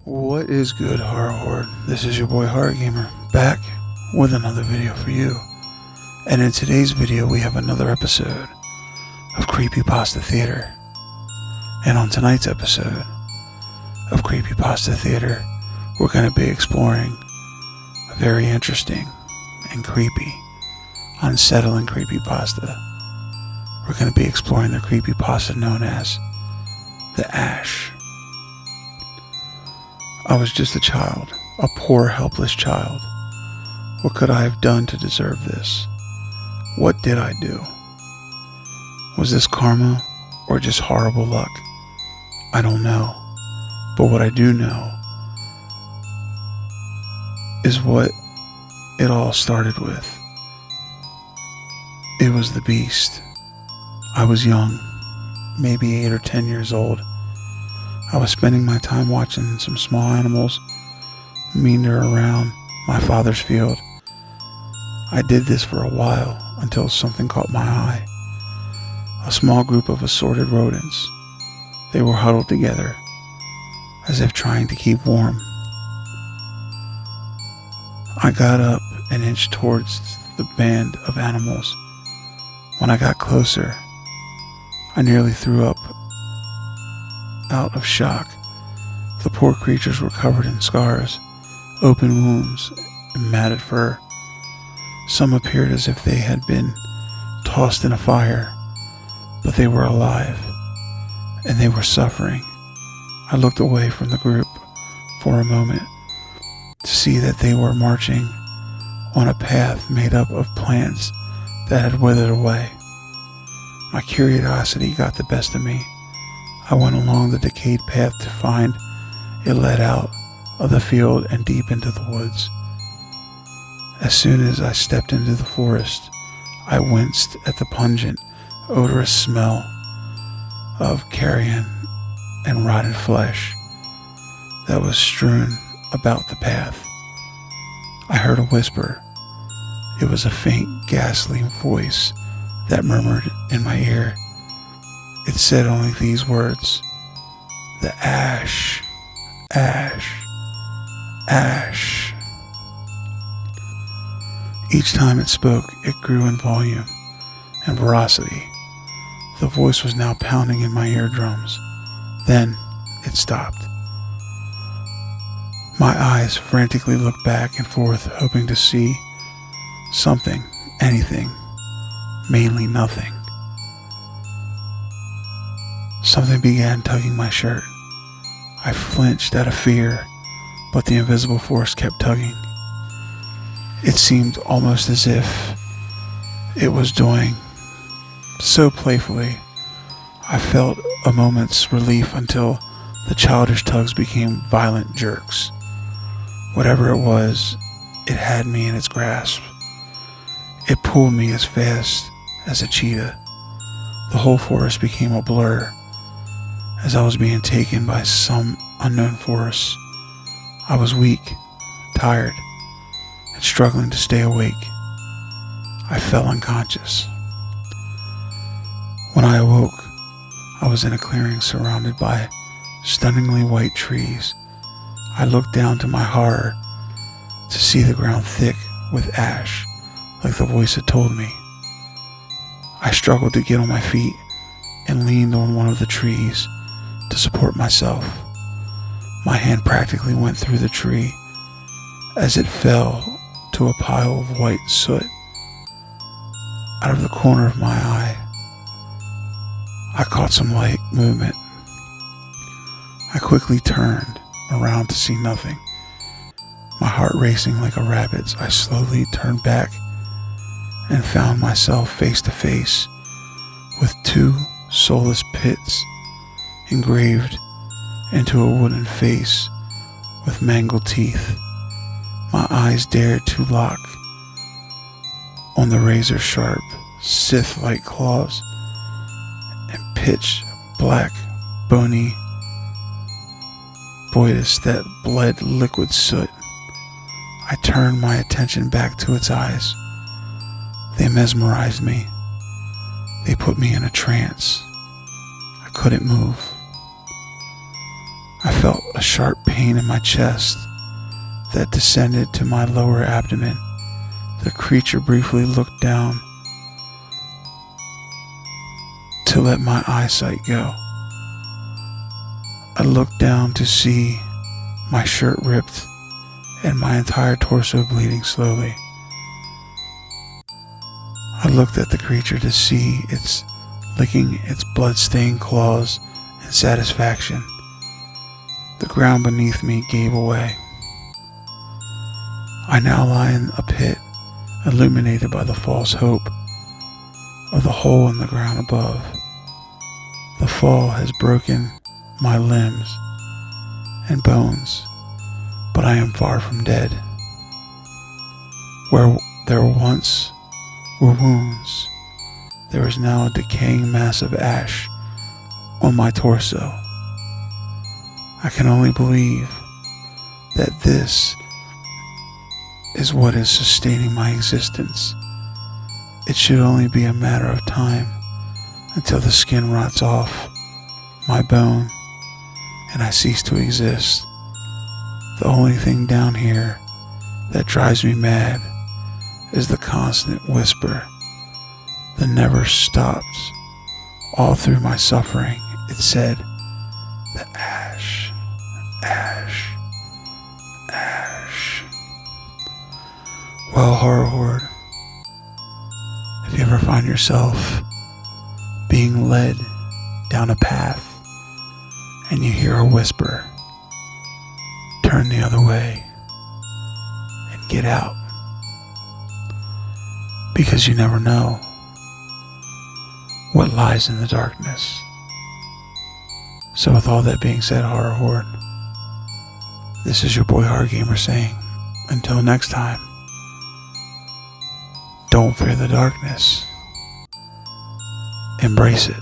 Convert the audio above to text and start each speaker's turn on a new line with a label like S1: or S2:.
S1: What is good, Horror Horde? This is your boy Horror Gamer, back with another video for you. And in today's video we have another episode of Creepypasta Theater. And on tonight's episode of Creepypasta Theater, we're going to be exploring a very interesting and creepy, unsettling creepypasta. We're going to be exploring the creepypasta known as the Ash. I was just a child, a poor, helpless child. What could I have done to deserve this? What did I do? Was this karma or just horrible luck? I don't know. But what I do know is what it all started with. It was the beast. I was young, maybe 8 or 10 years old. I was spending my time watching some small animals meander around my father's field. I did this for a while until something caught my eye. A small group of assorted rodents. They were huddled together, as if trying to keep warm. I got up and inched towards the band of animals. When I got closer, I nearly threw up out of shock. The poor creatures were covered in scars, open wounds, and matted fur. Some appeared as if they had been tossed in a fire, but they were alive, and they were suffering. I looked away from the group for a moment to see that they were marching on a path made up of plants that had withered away. My curiosity got the best of me. I went along the decayed path to find it led out of the field and deep into the woods. As soon as I stepped into the forest, I winced at the pungent, odorous smell of carrion and rotted flesh that was strewn about the path. I heard a whisper. It was a faint, ghastly voice that murmured in my ear. It said only these words: "The Ash, Ash, Ash." Each time it spoke, it grew in volume and veracity. The voice was now pounding in my eardrums. Then it stopped. My eyes frantically looked back and forth, hoping to see something, anything, mainly nothing. Something began tugging my shirt. I flinched out of fear, but the invisible force kept tugging. It seemed almost as if it was doing so playfully. I felt a moment's relief until the childish tugs became violent jerks. Whatever it was, it had me in its grasp. It pulled me as fast as a cheetah. The whole forest became a blur, as I was being taken by some unknown force. I was weak, tired, and struggling to stay awake. I fell unconscious. When I awoke, I was in a clearing surrounded by stunningly white trees. I looked down to my horror to see the ground thick with ash, like the voice had told me. I struggled to get on my feet and leaned on one of the trees to support myself. My hand practically went through the tree as it fell to a pile of white soot. Out of the corner of my eye, I caught some light movement. I quickly turned around to see nothing. My heart racing like a rabbit's, I slowly turned back and found myself face to face with 2 soulless pits engraved into a wooden face with mangled teeth. My eyes dared to lock on the razor-sharp, scythe-like claws and pitch black, bony boitus that bled liquid soot. I turned my attention back to its eyes. They mesmerized me. They put me in a trance. couldn't move. I felt a sharp pain in my chest that descended to my lower abdomen. The creature briefly looked down to let my eyesight go. I looked down to see my shirt ripped and my entire torso bleeding slowly. I looked at the creature to see its licking its blood-stained claws in satisfaction. The ground beneath me gave away. I now lie in a pit, illuminated by the false hope of the hole in the ground above. The fall has broken my limbs and bones, but I am far from dead. Where there once were wounds, there is now a decaying mass of ash on my torso. I can only believe that this is what is sustaining my existence. It should only be a matter of time until the skin rots off my bone and I cease to exist. The only thing down here that drives me mad is the constant whisper that never stops. All through my suffering, it said, the ash, ash, ash. Well, Horror Horde, if you ever find yourself being led down a path and you hear a whisper, turn the other way and get out, because you never know what lies in the darkness. So with all that being said, Horror Horde, this is your boy Horror Gamer saying, until next time, don't fear the darkness, embrace it.